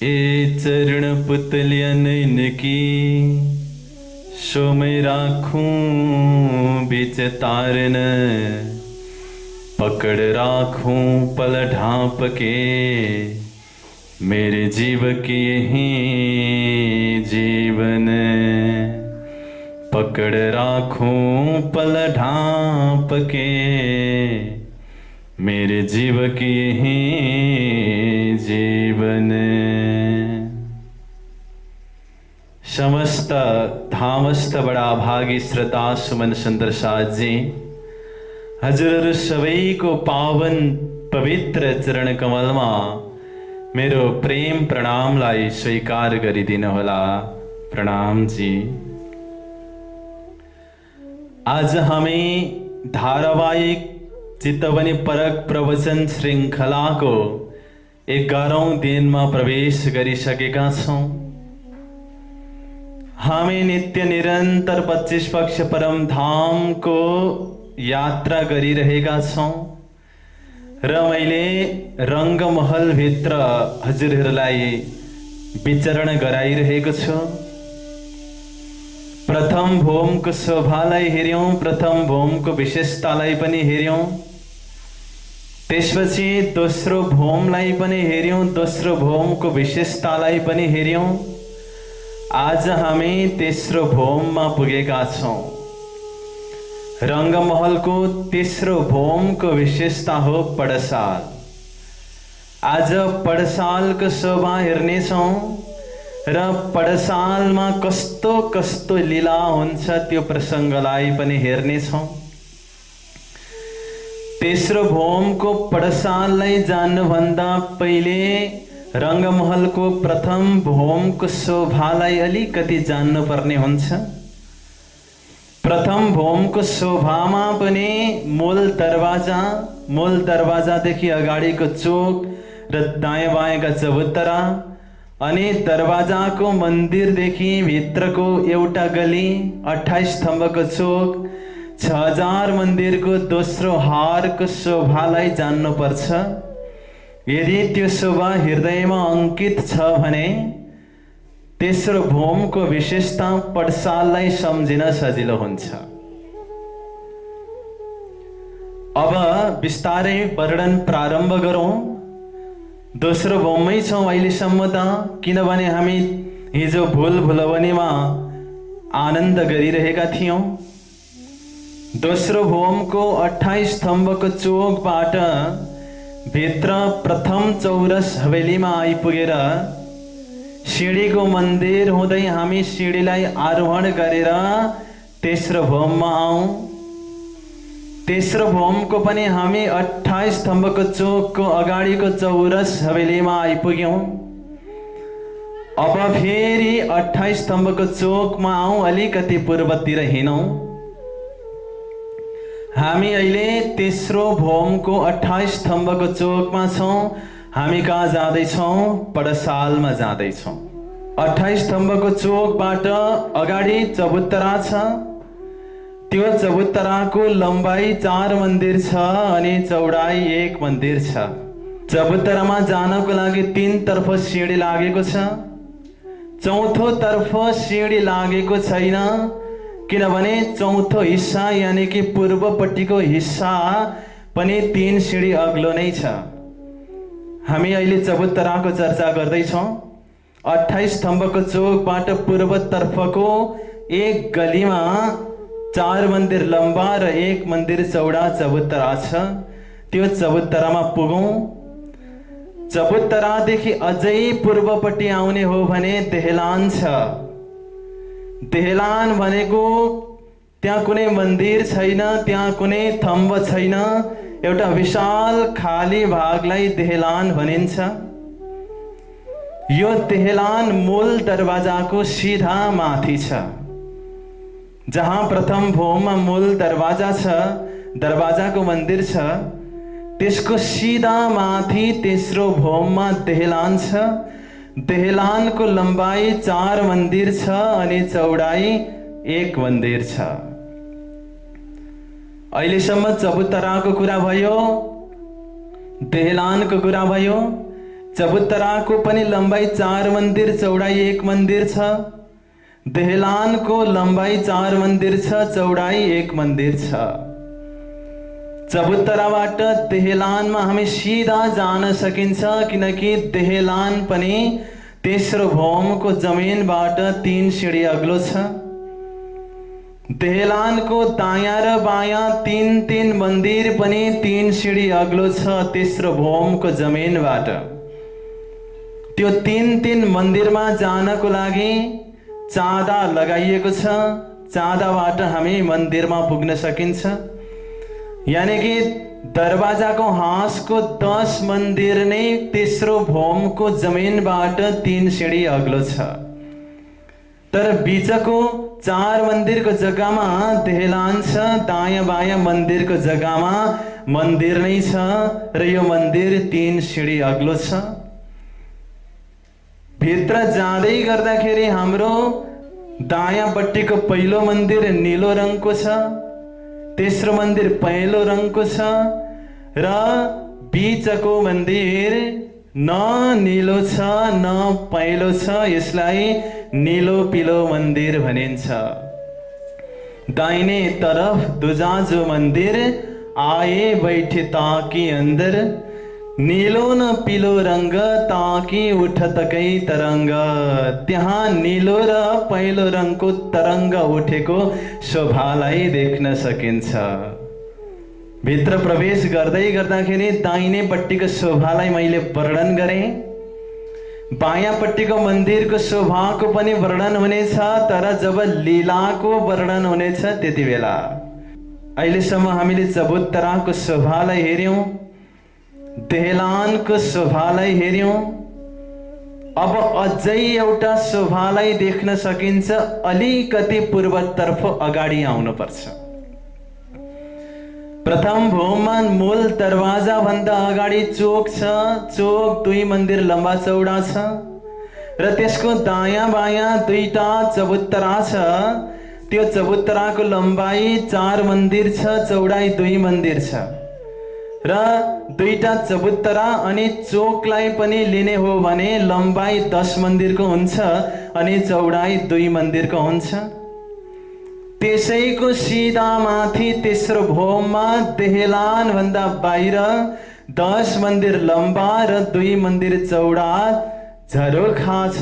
ए चरण पुतलियन इनकी सो मैं राखूं बीच तारन, पकड़ राखूं पल ढांप के मेरे जीव की यही जीवन। पकड़ राखूं पल ढांप के मेरे जीव की यही जीवन। समस्त धामस्थ बड़ा भागी श्रोता सुमन सुंदर साथ जी, हजुर सबैको पावन पवित्र चरण कमलमा मेरो प्रेम प्रणामलाई स्वीकार गरिदिनु होला। प्रणाम जी। आज हामी धारावाहिक चितवनी परक प्रवचन श्रृंखलाको 11औं दिनमा प्रवेश गरिसकेका छौं। हामी नित्य निरन्तर 25 पक्ष परम धाम को यात्रा गरिरहेका छौं र मैले रंगमहल भित्र हजुरहरूलाई विचरण गराइरहेको छु। प्रथम भोमको शोभालाई हेर्यौं, प्रथम भोमको विशेषतालाई पनि हेर्यौं, त्यसपछि दोस्रो भोमलाई पनि हेर्यौं, दोस्रो भोमको विशेषतालाई पनि हेर्यौं। आज हामी तेस्रो भोममा पुगेका छौं। रंगमहलको तेस्रो भोमको विशेषता हो पडसाल। आज पडसालको शोभा हेर्नेछौं र पडसालमा कस्तो कस्तो लीला हुन्छ त्यो प्रसंगलाई पनि हेर्नेछौं। तेस्रो भोमको पडसाललाई जान्नुभन्दा पहिले रंगमहलको प्रथम भोमको शोभालाई अलिकति जान्नुपर्ने हुन्छ। प्रथम भोमको शोभामा पनि मूल दरवाजादेखि अगाडिको चोक र दायाँ बायाँका चबुतरा अनि दरवाजाको मन्दिरदेखि भित्रको एउटा गली, 28 स्तम्भको चोक, 6000 मन्दिरको दोस्रो हारको शोभालाई जान्नुपर्छ। यदि त्यो शोभा हृदयमा अंकित छ भने तेस्रो भोमको विशेषता पडसाललाई सम्झिन सजिलो हुन्छ। अब बिस्तारै वर्णन प्रारम्भ गरौं। दोस्रो भोममै छौं अहिलेसम्म त, किनभने हामी हिजो भुल भुलवनीमा आनन्द गरिरहेका थियौं। दोस्रो भोमको 28 स्तम्भको चोकबाट भित्र प्रथम चौरस हवेलीमा आइपुगेर सिडीको मन्दिर हुँदै हामी सिडीलाई आरोहण गरेर तेस्रो भोममा आऊं। तेस्रो भोमको पनि हामी 28 स्तम्भको चोकको अगाडिको चौरस हवेलीमा आइपुग्यौं। अब फेरि 28 स्तम्भको चोकमा आऊं, अलिकति पूर्वतिर हिँडौं। हामी अहिले तेस्रो भोमको 28 स्तम्भको चोकमा छौं। हामी कहाँ जाँदैछौं? पडसालमा जाँदैछौं। 28 स्तम्भको चोकबाट अगाडि चबुतरा छ। त्यो चबुतराको लम्बाई 4 मन्दिर छ अनि चौडाई 1 मन्दिर छ। चबुतरामा जानको लागि 3 तर्फ सिडी लागेको छ। चौथो तर्फ सिडी लागेको छैन, किनभने चौथो हिस्सा यानी कि पूर्वपट्टिको हिस्सा पनि 3 सिडी अग्लो नै छ। हामी अहिले चबुतराको चर्चा गर्दैछौं। 28 स्तम्भको चोकबाट पूर्वतर्फको एक गलीमा 4 मन्दिर लम्बा र 1 मन्दिर चौडा चबुतरा छ। त्यो चबुतरामा पुगौं। चबुतरादेखि अझै पूर्वपट्टि आउने हो भने देहलान छ। देहलान भनेको त्यहाँ कुनै मन्दिर छैन, त्यहाँ कुनै थम्ब छैन, एउटा विशाल खाली भागलाई देहलान भनिन्छ। यो देहलान मूल दरवाजाको सीधा माथि छ। जहाँ प्रथम भोममा मूल दरवाजा छ, दरवाजाको मन्दिर छ, त्यसको सीधा माथि तेस्रो भोममा देहलान छ। देहलानको लम्बाई 4 मन्दिर छ अनि चौडाई 1 मन्दिर छ। अहिलेसम्म चबुतराको कुरा भयो, देहलानको कुरा भयो। चबुतराको पनि लम्बाइ 4 मन्दिर, चौडाइ 1 मन्दिर छ। देहलानको लम्बाइ 4 मन्दिर छ, चौडाइ 1 मन्दिर छ। चबुतराबाट देहलानमा हामी सिधा जान सकिन्छ, किनकि देहलान पनि तेस्रो भौमको जमिनबाट 3 सिडी अग्लो छ। देहलानको दायाँ र बायाँ 3 मन्दिर पनि 3 सिडी अग्लो छ तेस्रो भौमको जमिनबाट। त्यो 3 मन्दिरमा जानको लागि चाँदा लगाइएको छ। चाँदाबाट हामी मन्दिरमा पुग्न सकिन्छ। यानी कि दरवाजाको हाँसको 10 मन्दिर नै तेस्रो भौमको जमिनबाट 3 सिडी अग्लो छ। तर बीचको 4 मन्दिरको जग्गामा देहलान छ, दायाँ बायाँ मन्दिरको जग्गामा मन्दिर नै छ र यो मन्दिर 3 सिडी अग्लो छ। भित्र जाँदै गर्दाखेरि हाम्रो दायाँपट्टिको पहिलो मन्दिर नीलो रङको छ, तेस्रो मन्दिर पहेँलो रङको छ र बीचको मन्दिर न नीलो छ न पहेँलो छ। यसलाई नीलो पीलो मन्दिर भनिन्छ। दाहिने तरफ दुजाजो मन्दिर आए बैठे ताकि अंदर, नीलो न पीलो रंग ताकि उठतकै तरंग। त्यहाँ नीलो र पहेँलो रङको तरंग उठेको शोभालाई देख्न सकिन्छ। भित्र प्रवेश गर्दै गर्दाखेरि दाहिनेपट्टिको शोभालाई मैले वर्णन गरेँ, बायाँपट्टिको मन्दिरको शोभाको पनि वर्णन हुनेछ। तर जब लीलाको वर्णन हुनेछ त्यति बेला। अहिलेसम्म हामीले चबुतराको शोभालाई हेर्यौं, देहलानको शोभालाई हेर्यौं। अब अझै एउटा शोभालाई देख्न सकिन्छ। अलिकति पूर्वतर्फ अगाडि आउनुपर्छ। प्रथम भौममा मूल दरवाजा भन्दा अगाडि चोक छ। चोक 2 मन्दिर लम्बा चौडा छ र त्यसको दायाँ बायाँ 2टा चबुतरा छ। त्यो चबुतराको लम्बाइ 4 मन्दिर छ, चौडाइ 2 मन्दिर छ र 2टा चबुतरा अनि चोकलाई पनि लिने हो भने लम्बाइ 10 मन्दिरको हुन्छ अनि चौडाइ 2 मन्दिरको हुन्छ। त्यसैको सिधा माथि तेस्रो भौममा देहलान भन्दा बाहिर 10 मन्दिर लम्बा र 2 मन्दिर चौडा झरोखा छ।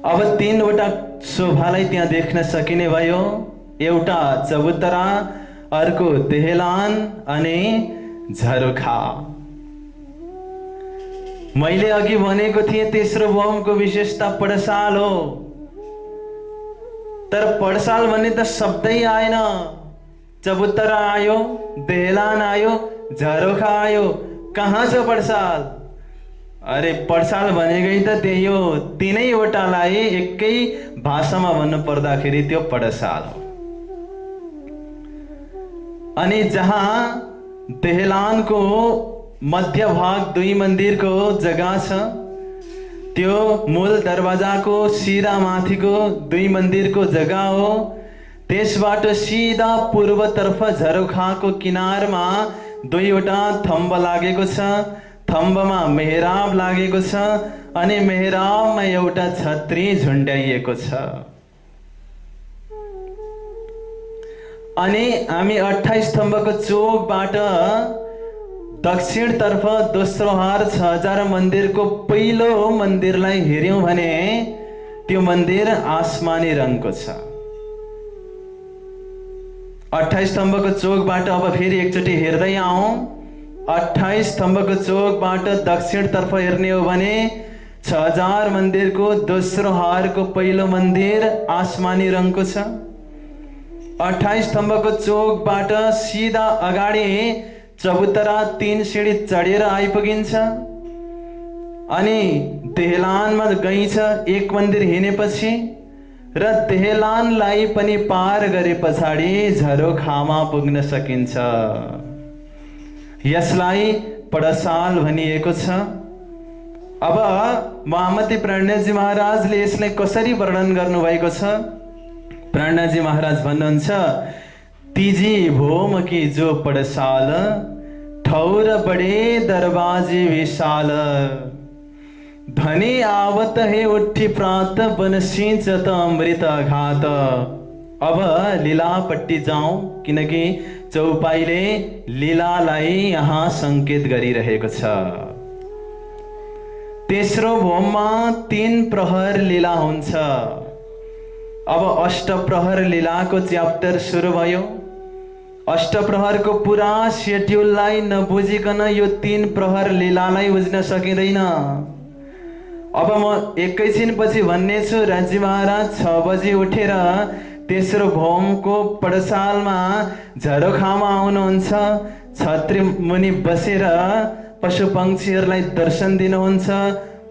अब 3वटा शोभालाई त्यहाँ देख्न सकिने भयो। एउटा चबुतरा, अर्को देहलान अनि झरोखा। मैले अघि भनेको थिएँ तेस्रो भौमको विशेषता पडसाल हो। तर पडसाल भन्ने त शब्दै आएन। चबुतरा आयो, देहलान आयो, झरोखा आयो, कहाँ छ पडसाल? अरे पडसाल भनेकै त त्यही हो। 3वटालाई एकै भाषामा भन्नु पर्दाखेरि त्यो पडसाल हो। अनि जहाँ देहलानको मध्य भाग 2 मन्दिरको जग्गा छ, त्यो मूल दरवाजाको सिधा माथिको 2 मन्दिरको जग्गा हो। त्यसबाट सिधा पूर्वतर्फ झरोखाको किनारमा 2वटा थम्ब लागेको छ। थम्बमा मेहराब लागेको छ अनि मेहराबमा एउटा छत्री झुन्ड्याइएको छ। अनि हामी 28 स्तम्भको चोकबाट दक्षिणतर्फ दोस्रो हार 6000 मन्दिरको पहिलो मन्दिरलाई हेर्यौं भने त्यो मन्दिर आसमानी रङको छ। 28 स्तम्भको चोकबाट अब फेरि एकचोटि हेर्दै आउँ। 28 स्तम्भको चोकबाट दक्षिणतर्फ हेर्ने हो भने 6000 मन्दिरको दोस्रो हारको पहिलो मन्दिर आसमानी रङको छ। 28 स्तम्भको चोकबाट सिधा अगाडि चबुतरा 3 सिडी चढेर आइपुगिन्छ। अनि देहलानमा गई छ 1 मन्दिर हिँडेपछि र देहलानलाई पनि पार गरे पछाडि झरोखामा पुग्न सकिन्छ। यसलाई पडसाल भनिएको छ। अब महामती प्रणयजी महाराजले यसलाई कसरी वर्णन गर्नुभएको छ? प्रणयजी महाराज भन्नुहुन्छ, तिजी भोम की जो पडसाल ठौर बडे दरवाजे विशाल, धनी आवत हे उठी प्रात, बनसिंच त अमृत घात। अब लीलापट्टि जाउँ, किनकि चौपाईले लीलालाई यहाँ संकेत गरिरहेको छ। तेस्रो भोममा 3 प्रहर लीला हुन्छ। अब अष्टप्रहर लीलाको च्याप्टर सुरु भयो। अष्टप्रहरको पुरा सेड्युललाई नबुझिकन यो 3 प्रहर लीलालाई बुझ्न सकिँदैन। अब म एकैछिनपछि भन्ने छु। राज्य महाराज 6 बजी उठेर तेस्रो भौमको पडसालमा झरोखामा आउनुहुन्छ। छत्री मुनि बसेर पशु पक्षीहरूलाई दर्शन दिनुहुन्छ।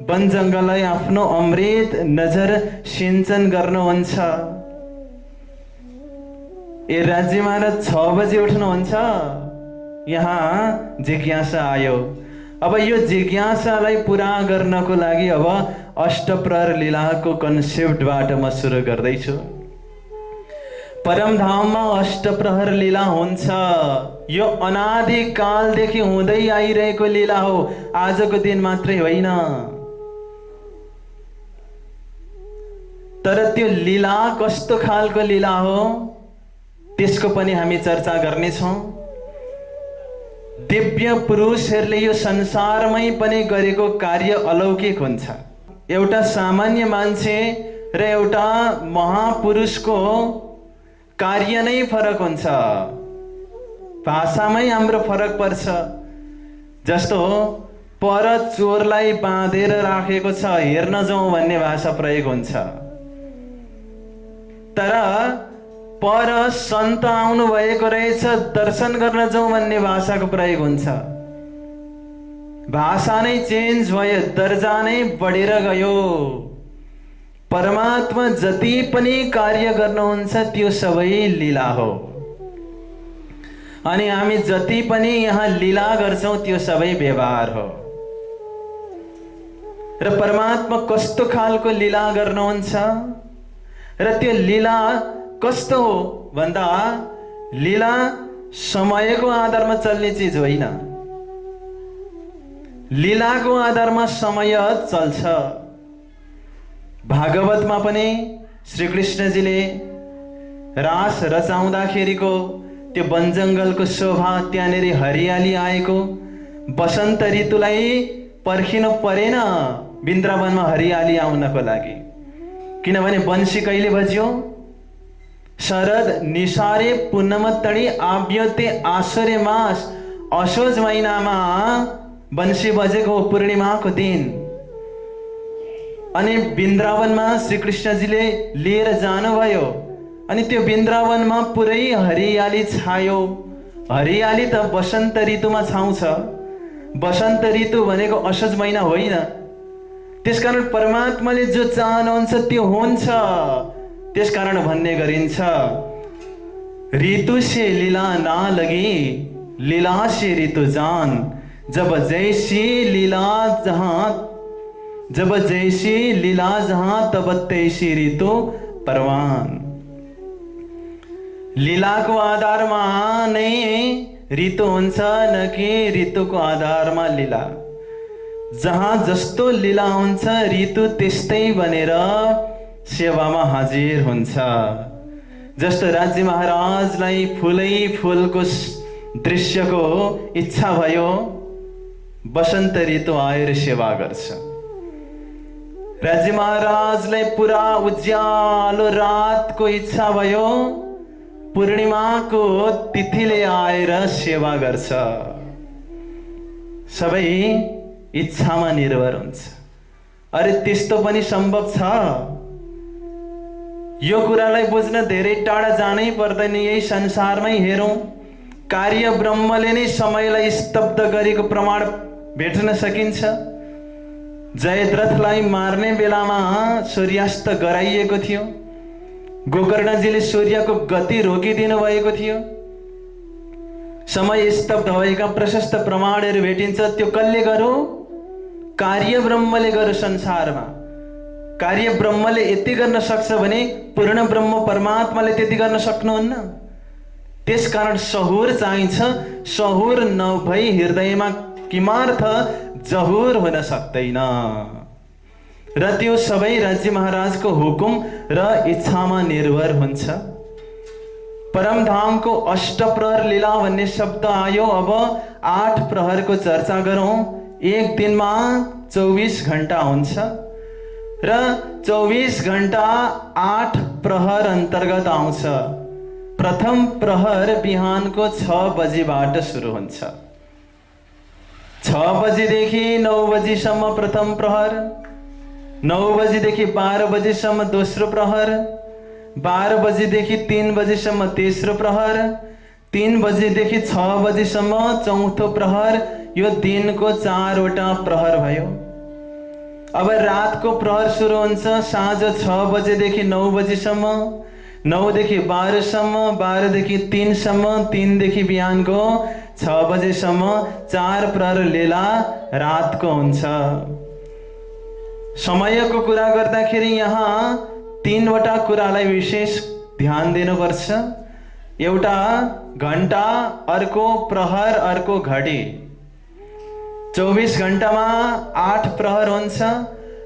वन जङ्गललाई आफ्नो अमृत नजर सिञ्चन गर्नुहुन्छ। ए राज्य महाराज 6 बजी उठ्नुहुन्छ। यहाँ जिज्ञासा आयो। अब यो जिज्ञासालाई पुरा गर्नको लागि अब अष्टप्रहर लीलाको कन्सेप्टबाट म सुरु गर्दैछु। परमधाममा अष्टप्रहर लीला हुन्छ। यो अनादि कालदेखि हुँदै आइरहेको लीला हो, आजको दिन मात्रै होइन। तर त्यो लीला कस्तो खालको लीला हो त्यसको पनि हामी चर्चा गर्नेछौँ। दिव्य पुरुषहरूले यो संसारमै पनि गरेको कार्य अलौकिक हुन्छ। एउटा सामान्य मान्छे र एउटा महापुरुषको कार्य नै फरक हुन्छ। भाषामै हाम्रो फरक पर्छ। जस्तो पर चोरलाई बाँधेर राखेको छ, हेर्न जाउँ भन्ने भाषा प्रयोग हुन्छ। तर पर सन्त आउनु भएको रहेछ, दर्शन गर्न जाउँ भन्ने भाषाको प्रयोग हुन्छ। भाषा नै चेन्ज भयो, दर्जा नै बढेर गयो। परमात्मा जति पनि कार्य गर्नुहुन्छ त्यो सबै लीला हो। अनि हामी जति पनि यहाँ लीला गर्छौं त्यो सबै व्यवहार हो। र परमात्मा कस्तो खालको लीला गर्नुहुन्छ र त्यो लीला कस्तो हो भन्दा लीला समयको आधारमा चल्ने चीज होइन। लीलाको आधारमा समय चल्छ। भागवतमा पनि श्री कृष्णजीले रास रचाउँदाखेरिको त्यो वन जङ्गलको शोभा, त्यहाँनेरि हरियाली आएको, बसन्त ऋतुलाई पर्खिनु परेन वृन्दावनमा हरियाली आउनको लागि। किनभने बन्सी कहिले बज्यो? शरद निसारे पूर्णमतडी आव्यते आश्वर्य मास, असोज महिनामा बन्सी बजेको पूर्णिमाको दिन। अनि वृन्दावनमा श्री कृष्णजीले लिएर जानुभयो। अनि त्यो वृन्दावनमा पुरै हरियाली छायो। हरियाली त बसन्त ऋतुमा छाउँछ। बसन्त ऋतु भनेको असोज महिना होइन। त्यसकारण परमात्माले जो चाहनुहुन्छ त्यो हुन्छ। त्यसकारण भन्ने गरिन्छ, ऋतु से लीला ना लगी, लीला से ऋतु जान। जब जैसी लीला जहाँ तब तैसी ऋतु परवान। लीलाको आधारमा नै ऋतु हुन्छ, न कि ऋतुको आधारमा लीला। जहाँ जस्तो लीला हुन्छ ऋतु त्यस्तै बनेर सेवामा हाजिर हुन्छ। जस्तो राज्य महाराजलाई फुलै फुलको दृश्यको इच्छा भयो, बसन्त ऋतु आएर सेवा गर्छ। राज्य महाराजलाई पुरा उज्यालो रातको इच्छा भयो, पूर्णिमाको तिथिले आएर सेवा गर्छ। सबै इच्छामा निर्भर हुन्छ। अरे त्यस्तो पनि सम्भव छ? यो कुरालाई बुझ्न धेरै टाढा जानै पर्दैन। यही संसारमै हेरौं, कार्य ब्रह्मले नै समयलाई स्तब्ध गरेको प्रमाण भेट्न सकिन्छ। जयद्रथलाई मार्ने बेलामा सूर्यास्त गराइएको थियो। गोकर्णजीले सूर्यको गति रोकिदिनु भएको थियो। समय स्तब्ध भएका प्रशस्त प्रमाणहरू भेटिन्छ। त्यो कसले गर्यो? कार्य ब्रह्मले गर्यो। संसारमा कार्य ब्रह्मले यति गर्न सक्छ भने पूर्ण ब्रह्म परमात्माले त्यति गर्न सक्नुहुन्न। त्यसकारण सहुर चाहिन्छ। सहुर नभई हृदयमा किमार्थ जहुर हुन सक्दैन। र त्यो सबै राज्य महाराजको हुकुम र इच्छामा निर्भर हुन्छ। परमधामको अष्टप्रहर लीला भन्ने शब्द आयो। अब 8 प्रहरको चर्चा गरौँ। एक दिनमा 24 घण्टा हुन्छ र 24 घण्टा 8 प्रहर अन्तर्गत आउँछ। प्रथम प्रहर बिहानको 6 बजीबाट सुरु हुन्छ। 6 बजीदेखि 9 बजीसम्म प्रथम प्रहर, 9 बजीदेखि 12 बजीसम्म दोस्रो प्रहर, 12 बजीदेखि 3 बजीसम्म तेस्रो प्रहर, 3 बजीदेखि 6 बजीसम्म चौथो प्रहर। यो दिनको 4 वटा प्रहर भयो। अब रातको प्रहर सुरु हुन्छ साँझ 6 बजेदेखि 9 बजीसम्म, 9 देखि 12 सम्म, 12 देखि 3 सम्म, 3 देखि बिहानको 6 बजेसम्म 4 प्रहर लीला रातको हुन्छ। समयको कुरा गर्दाखेरि यहाँ 3 वटा कुरालाई विशेष ध्यान दिनुपर्छ। एउटा घण्टा, अर्को प्रहर, अर्को घडी। 24 घण्टामा 8 प्रहर हुन्छ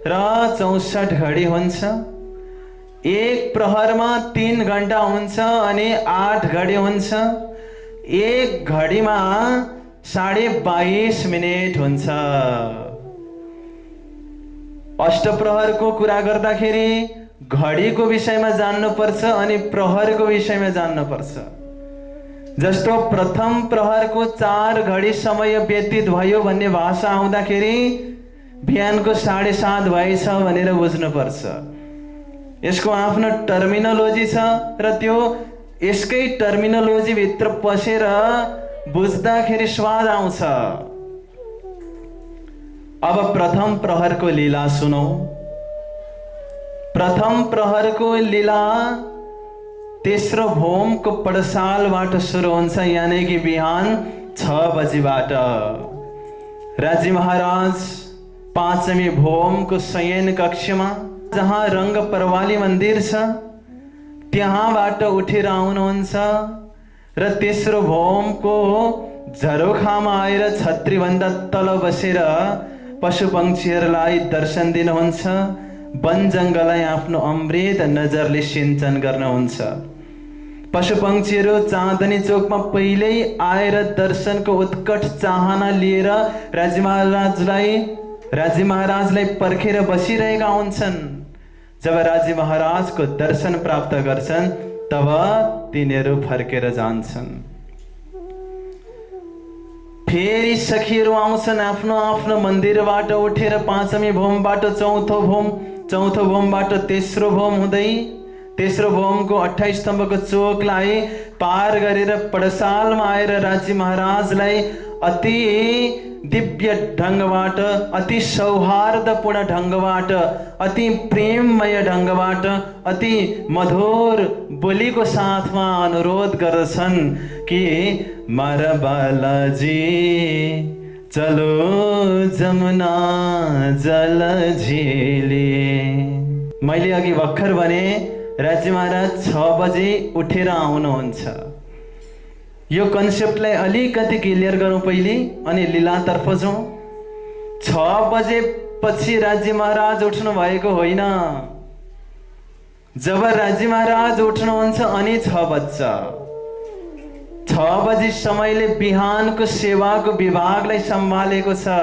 र 64 घडी हुन्छ। एक प्रहरमा 3 घण्टा हुन्छ अनि 8 घडी हुन्छ। एक घडीमा 22.5 मिनेट हुन्छ। अष्टप्रहरको कुरा गर्दाखेरि घडीको विषयमा जान्नुपर्छ अनि प्रहरको विषयमा जान्नुपर्छ। जस्तो प्रथम प्रहरको 4 घडी समय व्यतीत भयो भन्ने भाषा आउँदाखेरि बिहानको 7:30 भएछ भनेर बुझ्नुपर्छ। यसको आफ्नो टर्मिनोलोजी छ र त्यो यसकै टर्मिनोलोजी भित्र पसेर बुझ्दाखेरि स्वाद आउँछ। अब प्रथम प्रहरको लीला सुनौ। प्रथम प्रहरको लीला तेस्रो भोमको पडसालबाट सुरु हुन्छ, यानी कि बिहान 6 बजीबाट। राज्य महाराज 5वीं भोमको शयन कक्षमा, जहाँ रंग परवाली मन्दिर छ, त्यहाँबाट उठेर आउनुहुन्छ र तेस्रो भोमको झरोखामा आएर छत्रीभन्दा तल बसेर पशु पक्षीहरूलाई दर्शन दिनुहुन्छ। वन जङ्गललाई आफ्नो अमृत नजरले सिंचन गर्नुहुन्छ। पशु पक्षीहरू चाँदनी चोकमा पहिल्यै आएर दर्शनको उत्कट चाहना लिएर राज्य महाराजलाई पर्खेर बसिरहेका हुन्छन्। जब राज्य महाराजको दर्शन प्राप्त गर्छन् तब तिनीहरू फर्केर जान्छन्। फेरि सखीहरू आउँछन् आफ्नो आफ्नो मन्दिरबाट उठेर 5वीं भोमबाट चौथो भोमबाट तेस्रो भोम हुँदै तेस्रो भोमको 28 स्तम्भको चोकलाई पार गरेर पडसालमा आएर राज्य महाराजलाई अति दिव्य ढङ्गबाट, अति सौहार्दपूर्ण ढङ्गबाट, अति प्रेममय ढङ्गबाट, अति मधुर बोलीको साथमा अनुरोध गर्दछन् कि मरबालाजी चलो जमुना जल झेले। मैले अघि भर्खर भने राज्य महाराज 6 बजे उठेर आउनुहुन्छ। यो कन्सेप्टलाई अलिकति क्लियर गरौँ पहिले अनि लीलातर्फ जाउँ। 6 बजे पछि राज्य महाराज उठ्नु भएको होइन। जब राज्य महाराज उठ्नुहुन्छ अनि 6 बज्छ। 6 बजी समयले बिहानको सेवाको विभागलाई सम्हालेको छ।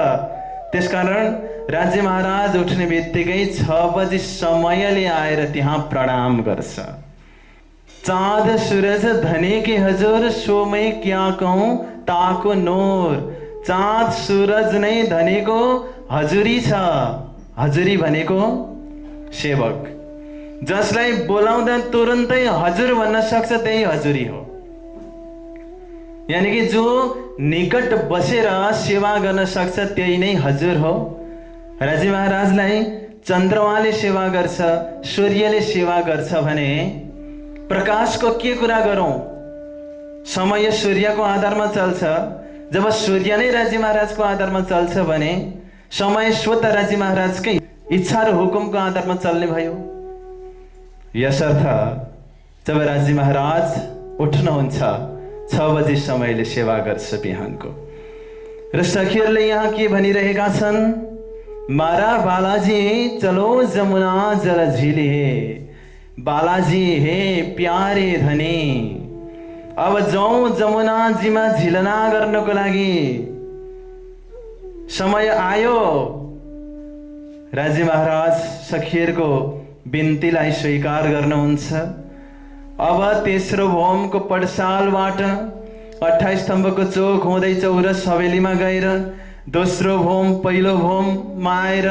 त्यसकारण राज्य महाराज उठ्ने बित्तिकै 6 बजी समयले आएर त्यहाँ प्रणाम गर्छ। चाँद सूरज धनी के हजुर सोमै क्या कहूँ ताको नूर। चाँद सूरज नै धनीको हजुरी छ। हजुरी भनेको सेवक, जसलाई बोलाउँदा तुरुन्तै हजुर भन्न सक्छ त्यही हजुरी हो। यानी कि जो निकट बसेर सेवा गर्न सक्छ त्यही नै हजुर हो। राज्य महाराजलाई चन्द्रमाले सेवा गर्छ, सूर्यले सेवा गर्छ भने प्रकाशको के कुरा गरौँ? समय सूर्यको आधारमा चल्छ। जब सूर्य नै राज्य महाराजको आधारमा चल्छ भने समय स्वतः राज्य महाराजकै इच्छा र हुकुमको आधारमा चल्ने भयो। यसर्थ जब राज्य महाराज उठ्नुहुन्छ 6 बजेसम्मले सेवा गर्छ बिहानको। र सखीहरूले यहाँ के भनिरहेका छन्? मारा बालाजी चलो जमुना जल झिली हे, बालाजी हे प्यारे धनी। अब जाउँ जमुनाजीमा झिलना गर्नको लागि समय आयो। राजी महाराज सखीहरूको बिन्तीलाई स्वीकार गर्नुहुन्छ। अब तेस्रो भोमको पडसालबाट 28 स्तम्भको चोक हुँदै चौरस हवेलीमा गएर दोस्रो भोम पहिलो भोममा आएर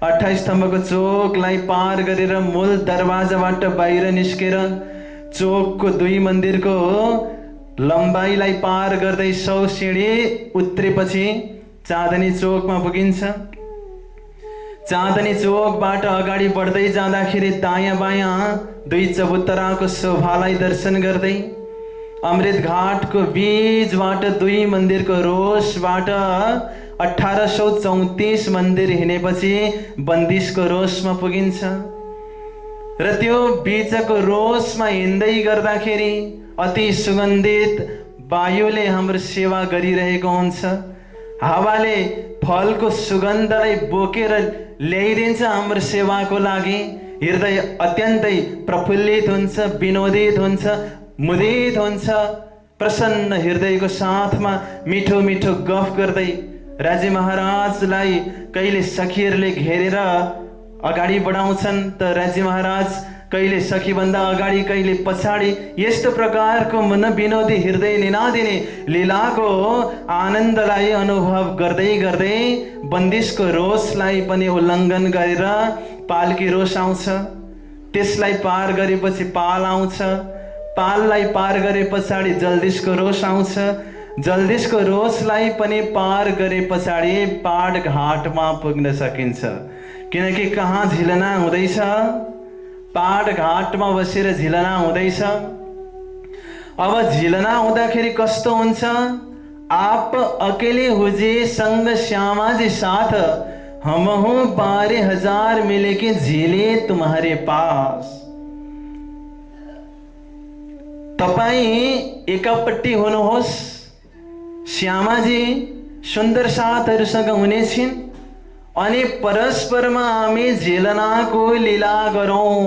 28 स्तम्भको चोकलाई पार गरेर मूल दरवाजाबाट बाहिर निस्केर चोकको 2 मन्दिरको लम्बाइलाई पार गर्दै 100 सिँढी उत्रेपछि चाँदनी चोकमा पुगिन्छ। चाँदनी चोकबाट अगाडि बढ्दै जाँदाखेरि दायाँ बायाँ 2 चबुतराको शोभालाई दर्शन गर्दै अमृत घाटको बीचबाट 2 मन्दिरको रोसबाट 1834 मन्दिर हिँडेपछि बन्दिसको रोसमा पुगिन्छ। र त्यो बीचको रोसमा हिँड्दै गर्दाखेरि अति सुगन्धित वायुले हाम्रो सेवा गरिरहेको हुन्छ। हावाले फलको सुगन्धलाई बोकेर ल्याइदिन्छ हाम्रो सेवाको लागि। हृदय अत्यन्तै प्रफुल्लित हुन्छ, विनोदित हुन्छ, मुदित हुन्छ। प्रसन्न हृदयको साथमा मिठो मिठो गफ गर्दै राजी महाराजलाई कहिले सखीहरूले घेरेर अगाडि बढाउँछन् त राजी महाराज कहिले सखीभन्दा अगाडि कहिले पछाडि यस्तो प्रकारको मन विनोदी हृदय निनादिने लीलाको आनन्दलाई अनुभव गर्दै गर्दै बन्दिसको रोसलाई पनि उल्लङ्घन गरेर पालकी रोस आउँछ। त्यसलाई पार गरेपछि पाल आउँछ। पाललाई पार गरे पछाडि जल्दिसको रोस आउँछ। जल्दिसको रोसलाई पनि पार गरे पछाडि पाट घाटमा पुग्न सकिन्छ। किनकि कहाँ झिलना हुँदैछ? पाट घाटमा बसेर झिलना हुँदैछ। अब झिलना हुँदाखेरि कस्तो हुन्छ? आप अकेले हुजे संग श्यामा जी साथ, हम हूँ 12,000 मिले के झिले तुम्हारे पास। तपाईं एकापट्टि हुनुहोस्, श्यामाजी सुन्दर साथहरूसँग हुनेछिन् अनि परस्परमा हामी झेलनाको लीला गरौं।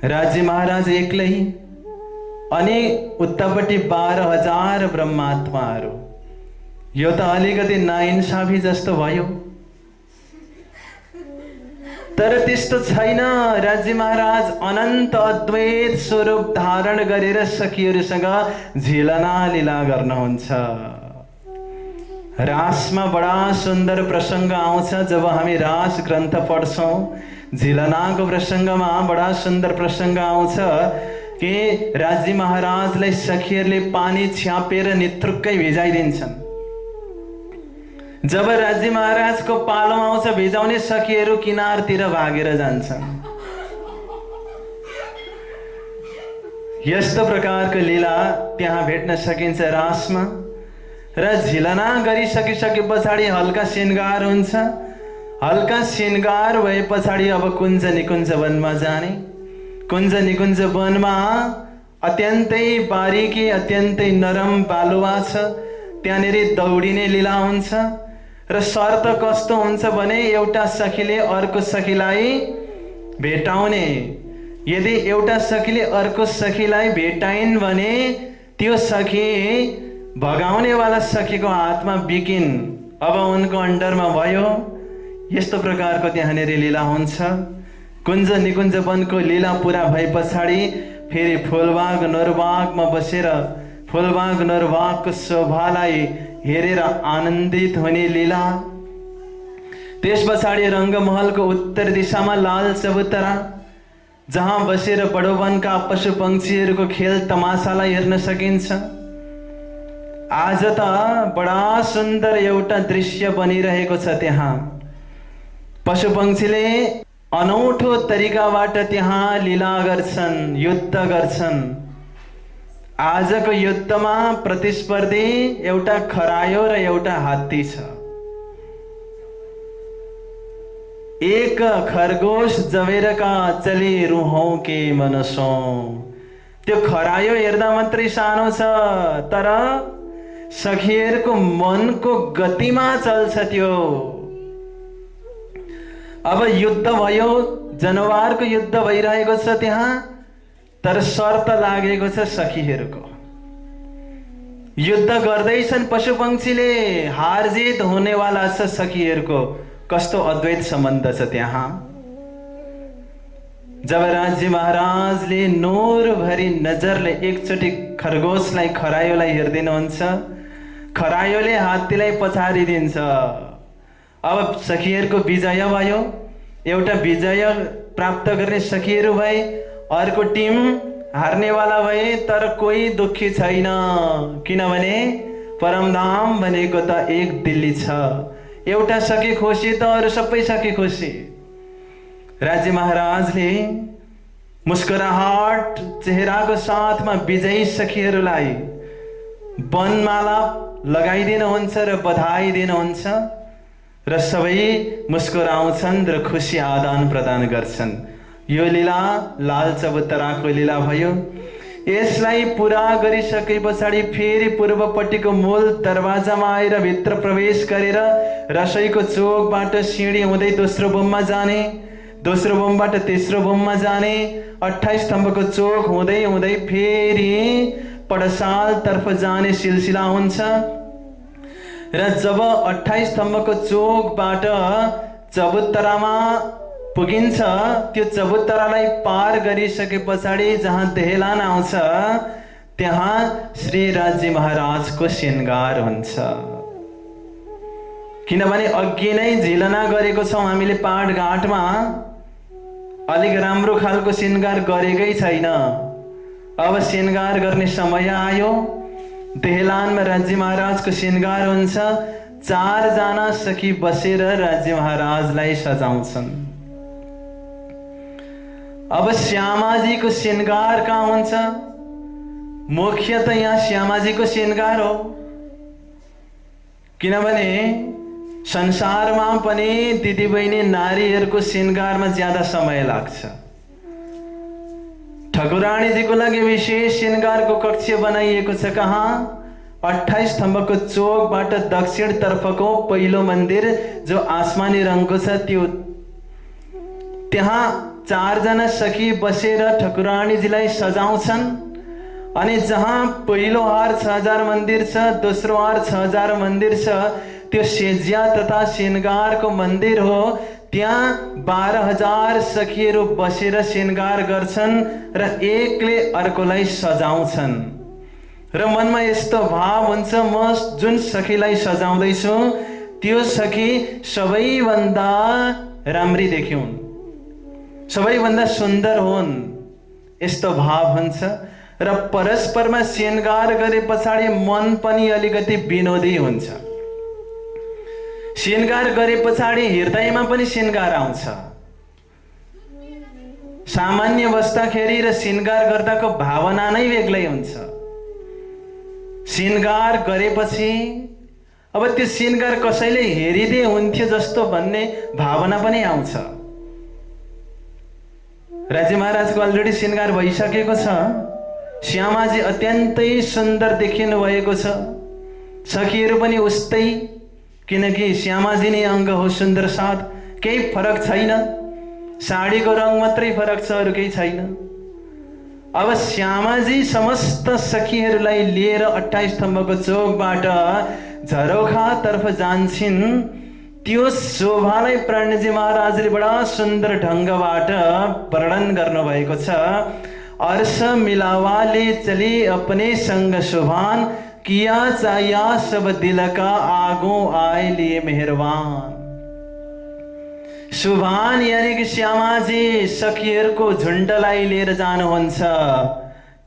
राजी महाराज एक्लै अनि उतापट्टि 12,000 ब्रह्मात्माहरू। यो त अलिकति नाइन्साफी जस्तो भयो। तर त्यस्तो छैन। राजी महाराज अनन्त अद्वैत स्वरूप धारण गरेर सखीहरूसँग झिलना लीला गर्नुहुन्छ। रासमा बडा सुन्दर प्रसङ्ग आउँछ। जब हामी रास ग्रन्थ पढ्छौँ झिलनाको प्रसङ्गमा बडा सुन्दर प्रसङ्ग आउँछ कि राजी महाराजलाई सखीहरूले पानी छ्यापेर निथुक्कै भिजाइदिन्छन्। जब राजी महाराजको पालो आउँछ भिजाउने सखीहरू किनारतिर भागेर जान्छन्। यस्तो प्रकारको लीला त्यहाँ भेट्न सकिन्छ रासमा। र झिलना गरिसकिसके पछाडि हल्का श्रृङ्गार हुन्छ। हल्का श्रृङ्गार भए पछाडि अब कुञ्ज निकुञ्ज वनमा जाने। कुञ्ज निकुञ्ज वनमा अत्यन्तै बारीकी अत्यन्तै नरम बालुवा छ। त्यहाँनिर दौडिने लीला हुन्छ। र शर्त कस्तो हुन्छ भने एउटा सखीले अर्को सखीलाई भेटाउने। यदि एउटा सखीले अर्को सखीलाई भेटाइन् भने त्यो सखी भगाउनेवाला सखीको हातमा बिकिन्। अब उनको अन्डरमा भयो। यस्तो प्रकारको त्यहाँनिर लीला हुन्छ। कुञ्ज निकुञ्ज वनको लीला पुरा भए पछाडि फेरि फुलबाग नरबागमा बसेर फुलबाग नरबागको शोभालाई हेरेर आनन्दित हुने लीला। त्यस पछाडि रङ्गमहलको उत्तर दिशामा लाल चबुतरा जहाँ बसेर बडोवनका पशु पक्षीहरूको खेल तमासालाई हेर्न सकिन्छ। आज त बडा सुन्दर एउटा दृश्य बनिरहेको छ। त्यहाँ पशु पक्षीले अनौठो तरिकाबाट त्यहाँ लीला गर्छन्, युद्ध गर्छन्। आजको युद्धमा प्रतिस्पर्धी एउटा खरायो र एउटा हात्ती छ। एक खरगोश जवेर का चले रूहों के मनसों, त्यो खरायो हेर्दा मात्रै सानो छ, तर सखीहरूको मनको गतिमा चल्छ त्यो। अब युद्ध भयो, जनावरको युद्ध भइरहेको छ त्यहाँ, तर शर्त लागेको छ सखीहरूको। युद्ध गर्दैछन् पशुपक्षीले, हार जित हुनेवाला छ सखीहरूको। कस्तो अद्वैत सम्बन्ध छ त्यहाँ। जब राज्य महाराजले नोरभरि नजरले एकचोटि खरगोशलाई, खरायोलाई हेरिदिनुहुन्छ, खरायोले हात्तीलाई पछाडिदिन्छ। अब सखीहरूको विजय भयो, एउटा विजय प्राप्त गर्ने सखीहरू भए, अर्को टिम हार्नेवाला भए, तर कोही दुःखी छैन, किनभने परमधाम भनेको त एक दिल्ली छ। एउटा सखी खुसी त अरू सबै सखी खुसी। राज्य महाराजले मुस्कुराहट चेहराको साथमा विजयी सखीहरूलाई वनमाला लगाइदिनुहुन्छ र बधाई दिनुहुन्छ, र सबै मुस्कुराउँछन् र खुसी आदान प्रदान गर्छन्। यो लीला लाल चबुतराको लीला भयो। यसलाई पुरा गरिसके पछाडि फेरि पूर्वपट्टिको मूल दरवाजामा आएर भित्र प्रवेश गरेर रसोईको चोकबाट सिँढी हुँदै दोस्रो बममा जाने, दोस्रो बमबाट तेस्रो बममा जाने, 28 स्तम्भको चोक हुँदै हुँदै फेरि पडसाल तर्फ जाने सिलसिला हुन्छ। र जब 28 स्तम्भको चोकबाट चबुतरामा पुगिन्छ, त्यो चबुतरालाई पार गरिसके पछाडि जहाँ देहलान आउँछ, त्यहाँ श्री राज्य महाराजको श्रृंगार हुन्छ। किनभने अघि नै झिलना गरेको छौं हामीले पाठघाटमा, अलिक राम्रो खालको श्रृंगार गरेकै छैन। अब श्रृंगार गर्ने समय आयो। देहलानमा राज्य महाराजको श्रृंगार हुन्छ। 4 जना सखी बसेर राज्य महाराजलाई सजाउँछन्। अब श्यामाजीको श्रृंगार कहाँ हुन्छ? मुख्य त यहाँ श्यामाजीको श्रृंगार हो। किनभने संसारमा पनि दिदीबहिनी नारीहरूको श्रृंगारमा ज्यादा समय लाग्छ। ठाकुरानीजीको लागि विशेष श्रृंगारको कक्ष बनाइएको छ। कहाँ? 28 स्तम्भको चोकबाट दक्षिण तर्फको पहिलो मन्दिर जो आसमानी रङको छ, त्यो त्यहाँ 4 जना सखी बसेर ठाकुरानीजीलाई सजाउँछन्। अनि जहाँ पहिलो हार 6000 मन्दिर छ, दोस्रो हार 6000 मन्दिर छ, त्यो सेज्या तथा श्रृंगारको मन्दिर हो। त्यहाँ 12000 सखीहरू बसेर श्रृंगार गर्छन् र एकले अर्कोलाई सजाउँछन्। र मनमा यस्तो भाव हुन्छ, म जुन सखीलाई सजाउँदैछु त्यो सखी सबैभन्दा राम्री देखिउन्, सबैभन्दा सुन्दर हुन्, यस्तो भाव हुन्छ। र परस्परमा श्रृंगार गरे पछाडि मन पनि अलिकति विनोदी हुन्छ। श्रृंगार गरे पछाडि हृदयमा पनि श्रृंगार आउँछ। सामान्य बस्दाखेरि र श्रृंगार गर्दाको भावना नै बेग्लै हुन्छ। श्रृंगार गरेपछि अब त्यो श्रृंगार कसैले हेरिदिए हुन्थ्यो जस्तो भन्ने भावना पनि आउँछ। राज्य महाराजको अलरेडी श्रृंगार भइसकेको छ। श्यामाजी अत्यन्तै सुन्दर देखिनु भएको छ। सखीहरू पनि उस्तै, किनकि श्यामाजी नै अङ्ग हो सुन्दर साथ, केही फरक छैन। साडीको रङ मात्रै फरक छ, अरू केही छैन। अब श्यामाजी समस्त सखीहरूलाई लिएर 28 स्तम्भको चोकबाट झरोखा तर्फ जान्छन्। त्यो शोभालाई प्रणजी महाराजले बडा सुन्दर ढङ्गबाट वर्णन गर्नुभएको छ। अर्श मिलावाले चली अपने संग शुभान, किया चाहिया सब दिल का आगो आए लिए मेहरबान। शुभान यानी कि श्यामाजी सखीहरूको झुण्डलाई लिएर जानुहुन्छ।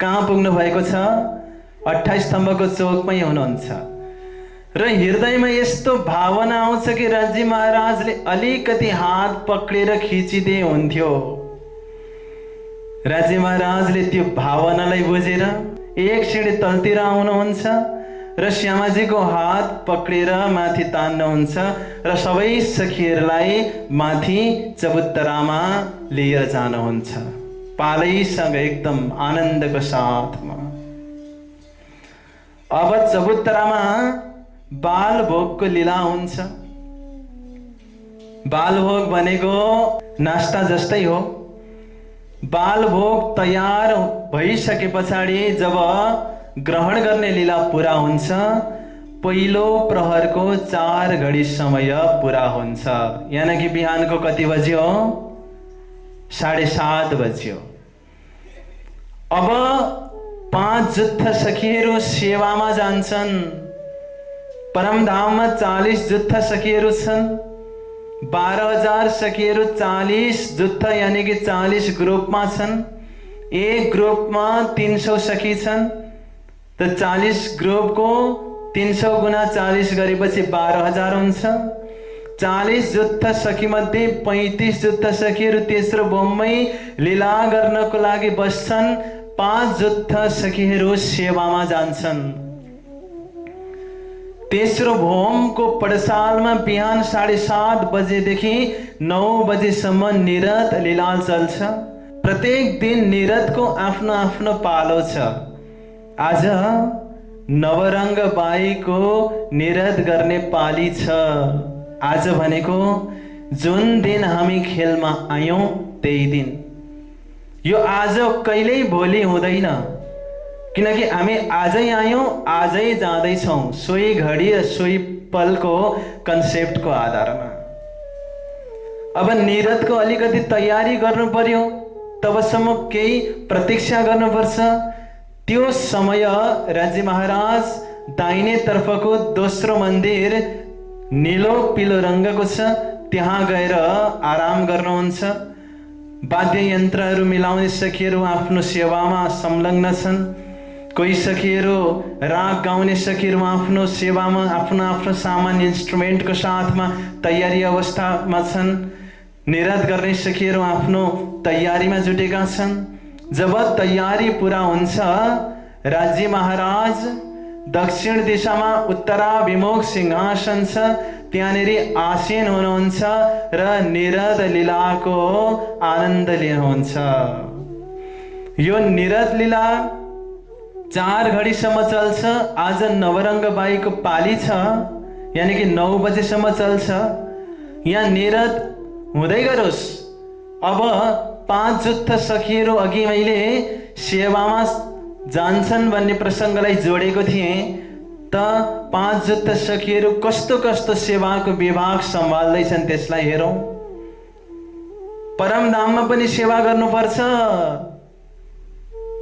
कहाँ पुग्नु भएको छ? 28 स्तम्भको चोकमै हुनुहुन्छ। र हृदयमा यस्तो भावना आउँछ कि राज्य महाराजले अलिकति हात पक्रेर खिचिदिए हुन्थ्यो। राज्य महाराजले त्यो भावनालाई बुझेर एक सिँढी तलतिर आउनुहुन्छ र श्यामाजीको हात पक्रेर माथि तान्नुहुन्छ र सबै सखीहरूलाई माथि चबुतरामा लिएर जानुहुन्छ। पालैसँग एकदम आनन्दको साथमा। अब चबुतरामा बालभोगको लीला हुन्छ। बालभोग भनेको नास्ता जस्तै हो। बालभोग तयार भइसके पछाडि जब ग्रहण गर्ने लीला पुरा हुन्छ, पहिलो प्रहरको 4 घडी समय पुरा हुन्छ। यानि कि बिहानको कति बज्यो? 7:30 बज्यो। अब 5 जुत्था सखीहरू सेवामा जान्छन्। परमधाममा 40 जुत्था सखीहरू छन्। 12,000 सखीहरू 40 जुत्था यानि कि 40 ग्रुपमा छन्। एक ग्रुपमा 300 सखी छन्। त 40 ग्रुपको 300 गुणा 40 गरेपछि 12,000 हुन्छ। 40 जुत्था सखी मध्ये 35 जुत्था सखीहरू तेस्रो भोममै लीला गर्नको लागि बस्छन्। 5 जुत्था सखीहरू सेवामा जान्छन्। तेस्रो भोमको पडसालमा बिहान 7:30 बजेदेखि 9 बजेसम्म निरत लीला चल्छ। प्रत्येक दिन निरतको आफ्नो आफ्नो पालो छ। आज नवरङ्ग बाईको निरत गर्ने पाली छ। आज भनेको जुन दिन हामी खेलमा आयौं त्यही दिन। यो आज कहिल्यै भोलि हुँदैन, किनकि हामी आजै आयौं आजै जाँदैछौँ, सोही घडी र सोही पलको कन्सेप्टको आधारमा। अब निरतको अलिकति तयारी गर्नु पर्यो, तबसम्म केही प्रतीक्षा गर्नुपर्छ। त्यो समय राज्य महाराज दाहिने तर्फको दोस्रो मन्दिर नीलो पिलो रङ्गको छ, त्यहाँ गएर आराम गर्नुहुन्छ। वाद्य यन्त्रहरू मिलाउने सखीहरू आफ्नो सेवामा संलग्न छन्। कोही सखीहरू राग गाउने सखीहरू आफ्नो सेवामा आफ्नो आफ्नो सामान्य इन्स्ट्रुमेन्टको साथमा तयारी अवस्थामा छन्। निरत गर्ने सखीहरू आफ्नो तयारीमा जुटेका छन्। जब तयारी पुरा हुन्छ, राज्य महाराज दक्षिण दिशामा उत्तराभिमुख सिंहासन छ, त्यहाँनेरि आसीन हुनुहुन्छ र निरत लीलाको आनन्द लिनुहुन्छ। यो निरत लीला 4 घडीसम्म चल्छ। आज नवरङ्ग बाईको पाली छ, यानि कि 9 बजेसम्म चल्छ। यहाँ निरत हुँदै गरोस्। अब 5 जुत्था सखीहरू अघि मैले सेवामा जान्छन् भन्ने प्रसङ्गलाई जोडेको थिएँ। त 5 जुत्था सखीहरू कस्तो कस्तो सेवाको विभाग सम्हाल्दैछन् त्यसलाई हेरौँ। परमधाममा पनि सेवा गर्नुपर्छ,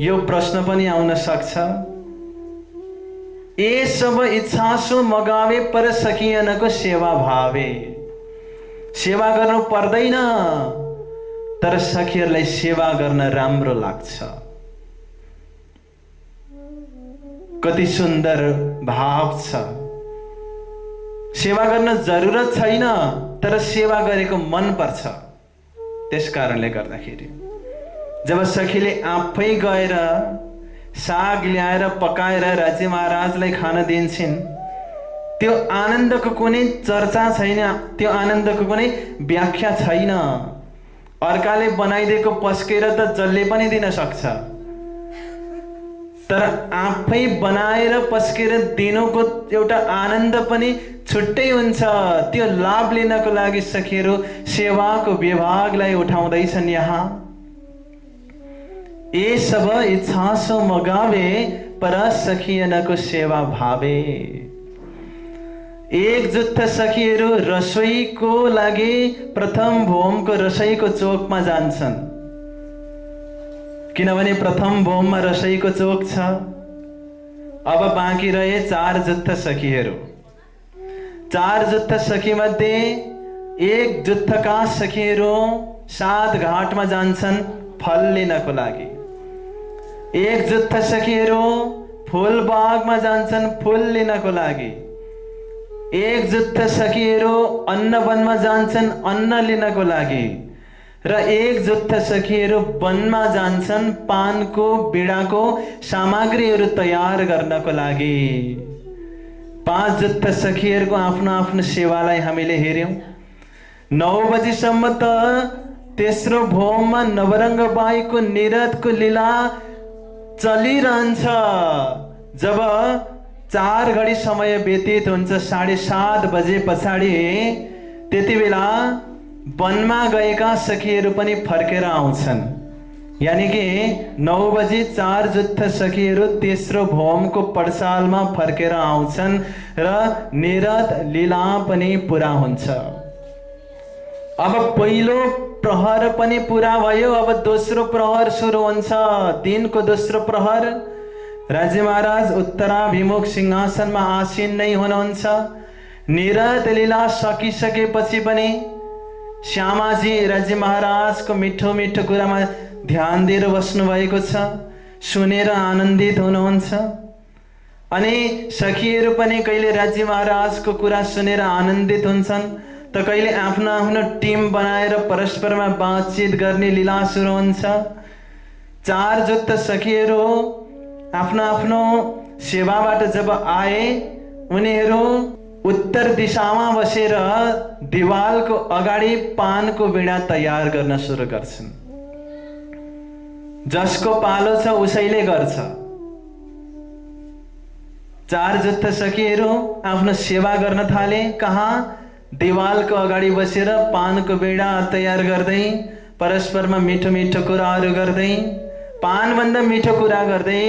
यो प्रश्न पनि आउन सक्छ। ए सब इच्छासु मगावे पर सकिएनको सेवा भावे। सेवा गर्नु पर्दैन, तर सखीहरूलाई सेवा गर्न राम्रो लाग्छ। कति सुन्दर भाव छ। सेवा गर्न जरुरत छैन, तर सेवा गरेको मन पर्छ। त्यस कारणले गर्दाखेरि जब सखीले आफै गएर साग ल्याएर पकाएर राज्य महाराजलाई खान दिन्छन्, त्यो आनन्दको कुनै चर्चा छैन, त्यो आनन्दको कुनै व्याख्या छैन। अर्काले बनाइदिएको पस्केर त जसले पनि दिन सक्छ, तर आफै बनाएर पस्केर दिनुको एउटा आनन्द पनि छुट्टै हुन्छ। त्यो लाभ लिनको लागि सखीहरू सेवाको विभागलाई उठाउँदैछन्। यहाँ ए सब इच्छासो मगावे पर सखियनको सेवा भावे। एक जुत्था सखीहरू रसोईको लागि प्रथम भोमको रसोईको चोकमा जान्छन्, किनभने प्रथम भोममा रसोईको चोक छ। अब बाँकी रहे 4 जुत्था सखीहरू। 4 जुत्था सखी मध्ये 1 जुत्थाका सखीहरू 7 घाटमा जान्छन् फल लिनको लागि। 1 जुत्था सखीहरू फुलबागमा जान्छन् फुल लिनको लागि। 1 जुत्था सखीहरू अन्नवनमा जान्छन् अन्न लिनको लागि र 1 जुत्था सखीहरू वनमा जान्छन् पानको बिडाको सामग्रीहरू तयार गर्नको लागि। 5 जुत्था सखीहरूको आफ्नो आफ्नो सेवालाई हामीले हेर्यौं। 9 बजीसम्म त तेस्रो भौममा नवरङ्ग बाईको निरतको लीला चलिरहन्छ। जब 4 घडी समय व्यतीत हुन्छ, 7:30 बजे पछाडि, त्यति बेला वनमा गएका सखीहरू पनि फर्केर आउँछन्। यानि कि 9 बजे 4 जुत्थ सखीहरू तेस्रो भौमको पडसालमा फर्केर आउँछन् र निरत लीला पनि पुरा हुन्छ। अब पहिलो प्रहर पनि पुरा भयो। अब दोस्रो प्रहर सुरु हुन्छ। दिनको दोस्रो प्रहर राज्य महाराज उत्तराभिमुख सिंहासनमा आसीन नै हुनुहुन्छ। निरत लीला सकिसकेपछि पनि श्यामाजी राज्य महाराजको मिठो मिठो कुरामा ध्यान दिएर बस्नु भएको छ, सुनेर आनन्दित हुनुहुन्छ। अनि सखीहरू पनि कहिले राज्य महाराजको कुरा सुनेर आनन्दित हुन्छन्, त कहिले आफ्नो आफ्नो टिम बनाएर परस्परमा बातचित गर्ने लीला सुरु हुन्छ। 4 जुत्त सखीहरू आफ्नो आफ्नो सेवाबाट जब आए, उनीहरू उत्तर दिशामा बसेर दिवालको अगाडि पानको बिडा तयार गर्न सुरु गर्छन्। जसको पालो छ उसैले गर्छ। 4 जुत्थ सखीहरू आफ्नो सेवा गर्न थाले। कहाँ? दिवालको अगाडि बसेर पानको बिडा तयार गर्दै, परस्परमा मिठो मिठो कुराहरू गर्दै, पानभन्दा मिठो कुरा गर्दै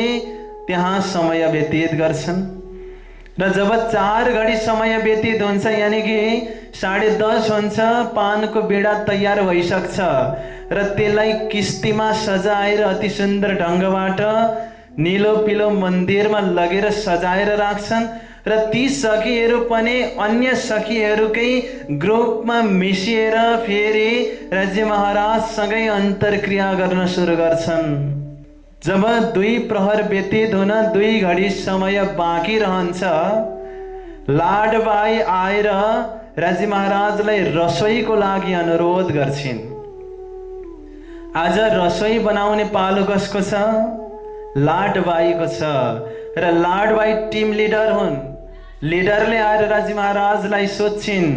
त्यहाँ समय व्यतीत गर्छन्। र जब 4 घडी समय व्यतीत हुन्छ, यानि कि 10:30 हुन्छ, पानको बिडा तयार भइसक्छ र त्यसलाई किस्तीमा सजाएर अति सुन्दर ढङ्गबाट निलो पिलो मन्दिरमा लगेर सजाएर राख्छन्। र ती सखीहरू पनि अन्य सखीहरूकै ग्रुपमा मिसिएर फेरि राज्य महाराजसँगै अन्तर्क्रिया गर्न सुरु गर्छन्। जब 2 प्रहर व्यतीत हुन 2 घडी समय बाँकी रहन्छ, लाडबाई आएर राज्य महाराजलाई रसोईको लागि अनुरोध गर्छिन्। आज रसोई बनाउने पालो कसको छ? लाडबाईको छ। र लाडबाई टिम लिडर हुन्। लीडरले आएर राज्य महाराजलाई सोध्छिन्,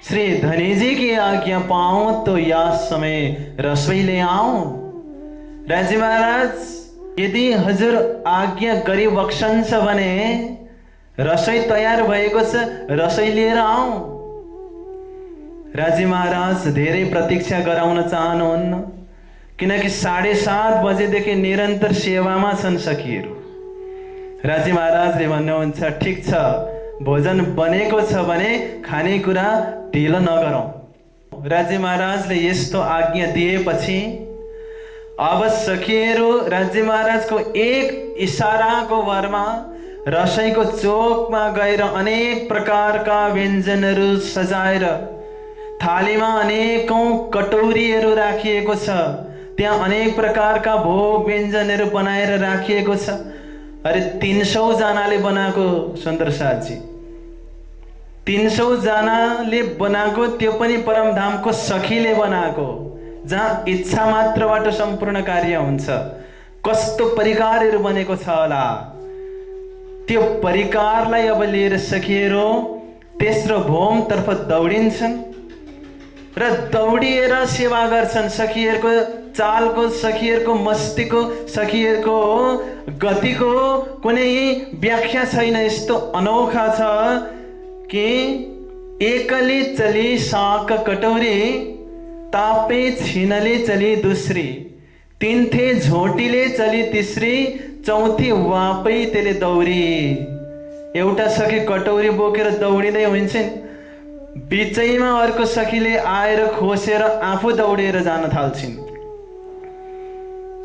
श्री धनीजी की आज्ञा पाऊं तो या समय रसोई ले आऊं? राज्य महाराज, यदि हजुर आज्ञा गरी बक्सन्छ भने रसोई तयार भएको छ, रसोई लिएर आऊं? राज्य महाराज धेरै प्रतीक्षा गराउन चाहनुहुन्न, किनकि 7:30 बजेदेखि निरन्तर सेवामा छन् सखीहरू। राज्य महाराजले भन्नुहुन्छ, ठिक छ, भोजन बनेको छ भने खानेकुरा ढिलो नगरौँ। राज्य महाराजले यस्तो आज्ञा दिएपछि अब सखीहरू राज्य महाराजको एक इशाराको भरमा रसोईको चोकमा गएर अनेक प्रकारका व्यञ्जनहरू सजाएर, थालीमा अनेकौं कटोरीहरू राखिएको छ, त्यहाँ अनेक प्रकारका भोग व्यञ्जनहरू बनाएर राखिएको छ। अरे 300 जनाले बनाएको सुन्दर साथजी, 300 जनाले बनाएको, त्यो पनि परमधामको सखीले बनाएको, जहाँ इच्छा मात्रबाट सम्पूर्ण कार्य हुन्छ। कस्तो परिकारहरू बनेको छ होला। त्यो परिकारलाई अब लिएर सखीहरू तेस्रो भौमतर्फ दौडिन्छन् र दौडिएर सेवा गर्छन्। सखीहरूको चालको, सखीहरूको मस्तीको, सखीहरूको गतिको कुनै व्याख्या छैन। यस्तो अनोखा छ कि एकले चली साक कटोरी, तापे छिनले चली दूसरी, तीन झोटीले चली तीसरी, चौथी वापै तेले दौडी। एउटा सखी कटौरी बोकेर दौडिँदै हुन्छन्, बिचैमा अर्को सखीले आएर खोसेर आफू दौडेर जान थाल्छिन्।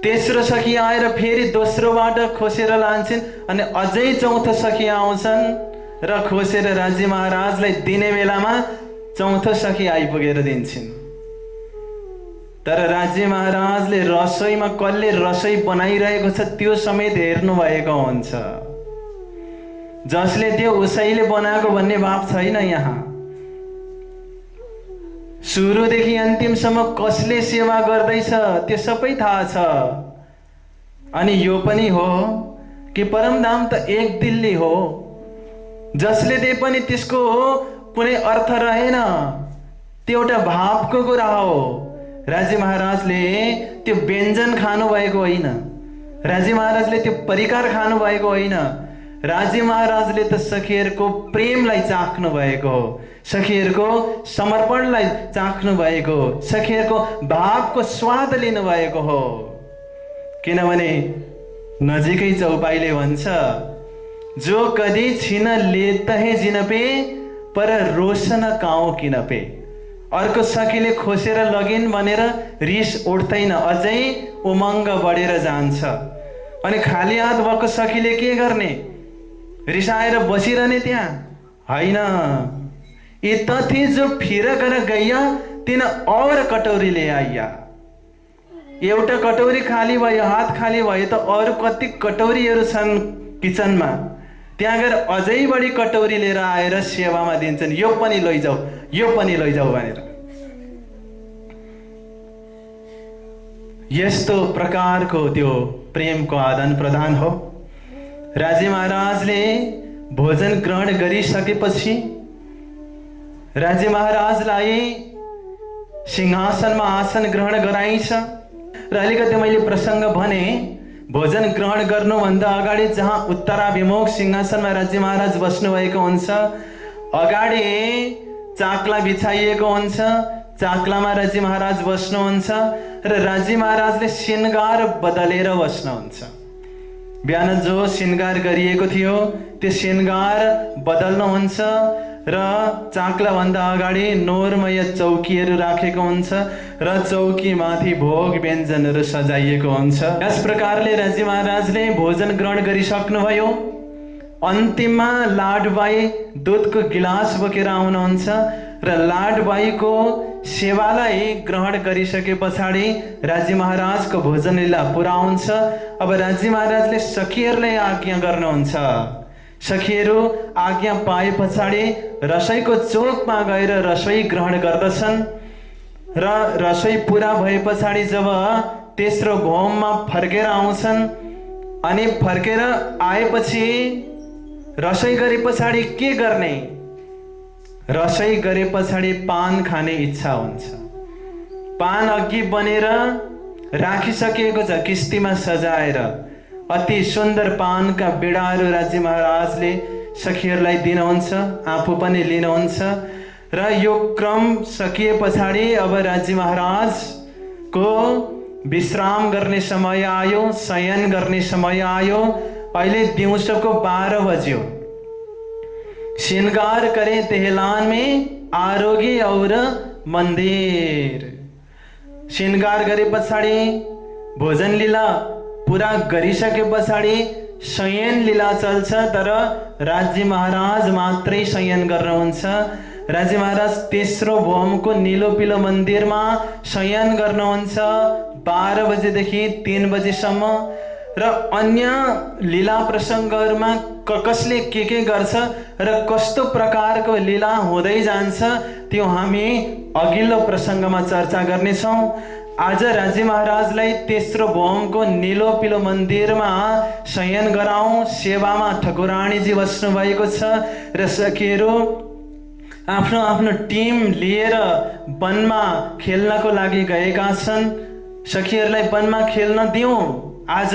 तेस्रो सखी आएर फेरि दोस्रोबाट खोसेर लान्छन्, अनि अझै चौथो सखी आउँछन् र खोसेर राज्य महाराजलाई दिने बेलामा चौथो सखी आइपुगेर दिन्छन्। तर राज्य महाराजले रसोईमा कसले रसोई बनाइरहेको छ त्यो समेत हेर्नु भएको हुन्छ। जसले त्यो उसैले बनाएको भन्ने भाव छैन। यहाँ सुरुदेखि अन्तिमसम्म कसले सेवा गर्दैछ त्यो सबै थाहा छ। अनि यो पनि हो कि परमधाम त एक दिल्ली हो, जसले दे पनि त्यसको कुनै अर्थ रहेन, त्यो एउटा भावको कुरा हो। राजी महाराजले त्यो व्यञ्जन खानुभएको होइन, राजी महाराजले त्यो परिकार खानुभएको होइन, राजी महाराजले त सखीहरूको प्रेमलाई चाख्नु भएको हो, सखीहरूको समर्पणलाई चाख्नु भएको हो, सखीहरूको भावको स्वाद लिनु भएको हो। किनभने नजिकै चौपाईले भन्छ, जो कदी छिन लेत है जिनपे पर रोशन काउ किनपे। अर्को सखीले खोसेर लगिन् भनेर रिस उठ्दैन, अझै उमङ्ग बढेर जान्छ। अनि खाली हात भएको सखीले के गर्ने, रिसाएर बसिरहने त्यहाँ होइन। यता थी जो फिर कर गैया तिन और कटोरी ले आइया। एउटा कटोरी खाली भयो, हात खाली भयो त अरू कति कटोरीहरू छन् किचनमा, त्यहाँ गएर अझै बढी कटोरी लिएर आएर सेवामा दिन्छन्, यो पनि लैजाऊ, यो पनि लैजाऊ भनेर। यस्तो प्रकारको त्यो प्रेमको आदान प्रदान हो। राजी महाराजले भोजन ग्रहण गरिसकेपछि राजी महाराजलाई सिंहासनमा आसन ग्रहण गराइन्छ। र अलिकति मैले प्रसङ्ग भने, भोजन ग्रहण गर्नुभन्दा अगाडि जहाँ उत्तराभिमुख सिंहासनमा राजी महाराज बस्नुभएको हुन्छ, अगाडि चाक्ला बिछाइएको हुन्छ, चाक्लामा राजी महाराज बस्नुहुन्छ र राजी महाराजले श्रृङ्गार बदलेर बस्नुहुन्छ। बिहान जो श्रृङ्गार गरिएको थियो त्यो श्रृङ्गार बदल्नुहुन्छ र चाक्लाभन्दा अगाडि नोरमय चौकीहरू राखेको हुन्छ र चौकीमाथि भोग व्यञ्जनहरू सजाइएको हुन्छ। यस प्रकारले राजी महाराजले भोजन ग्रहण गरिसक्नुभयो। अन्तिममा लाडबाई दुधको गिलास बोकेर आउनुहुन्छ र लाडबाईको सेवालाई ग्रहण गरिसके पछाडि राजी महाराजको भोजन लीला पुरा हुन्छ। अब राजी महाराजले सखीहरूलाई आज्ञा गर्नुहुन्छ। सखीहरू आज्ञा पाए पछाडि रसोईको चोकमा गएर रसोई ग्रहण गर्दछन् र रसोई पुरा भए पछाडि जब तेस्रो भौममा फर्केर आउँछन् अनि फर्केर आएपछि रसोई गरे पछाडि के गर्ने, रसोई गरे पछाडि पान खाने इच्छा हुन्छ। पान अघि बनेर राखिसकिएको छ किस्तीमा सजाएर, अति सुन्दर पानका बिडाहरू राजी महाराजले सखीहरूलाई दिनुहुन्छ, आफू पनि लिनुहुन्छ। र यो क्रम सकिए पछाडि अब राजी महाराजको विश्राम गर्ने समय आयो, शयन गर्ने समय आयो। अहिले दिउँसोको 12 बज्यो। श्रृंगार करे तेहलान में आरोग्य और मंदिर। श्रृंगार गरे पछाडि भोजन लीला पुरा गरिसके पछाडि शयन लीला चल्छ, तर राजी महाराज मात्रै शयन गर्नुहुन्छ। राजी महाराज तेस्रो भौमको निलो पिलो मन्दिरमा शयन गर्नुहुन्छ 12 बजेदेखि 3 बजेसम्म। र अन्य लीला प्रसङ्गहरूमा कसले के गर्छ र कस्तो प्रकारको लीला हुँदै जान्छ त्यो हामी अघिल्लो प्रसङ्गमा चर्चा गर्नेछौँ। आज राजी महाराजलाई तेस्रो भौमको निलो पिलो मन्दिरमा शयन गराउँ। सेवामा ठकुरानीजी बस्नु भएको छ र सखीहरू आफ्नो आफ्नो टिम लिएर वनमा खेल्नको लागि गएका छन्। सखीहरूलाई वनमा खेल्न दिउँ आज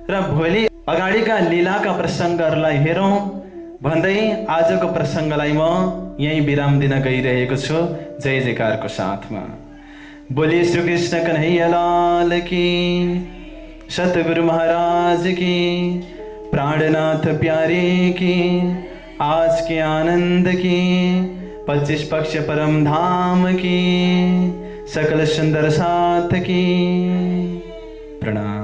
र भोलि अगाडिका लीलाका प्रसङ्गहरूलाई हेरौँ भन्दै आजको प्रसङ्गलाई म यही विराम दिन गइरहेको छु। जय जयकारको साथमा बोलिए श्री कृष्ण कन्हैया लाल की, सतगुरु महाराज की, प्राणनाथ प्यारे की, आज के आनंद की, 25 पक्ष परम धाम की, सकल सुंदर साथ की। प्रणाम।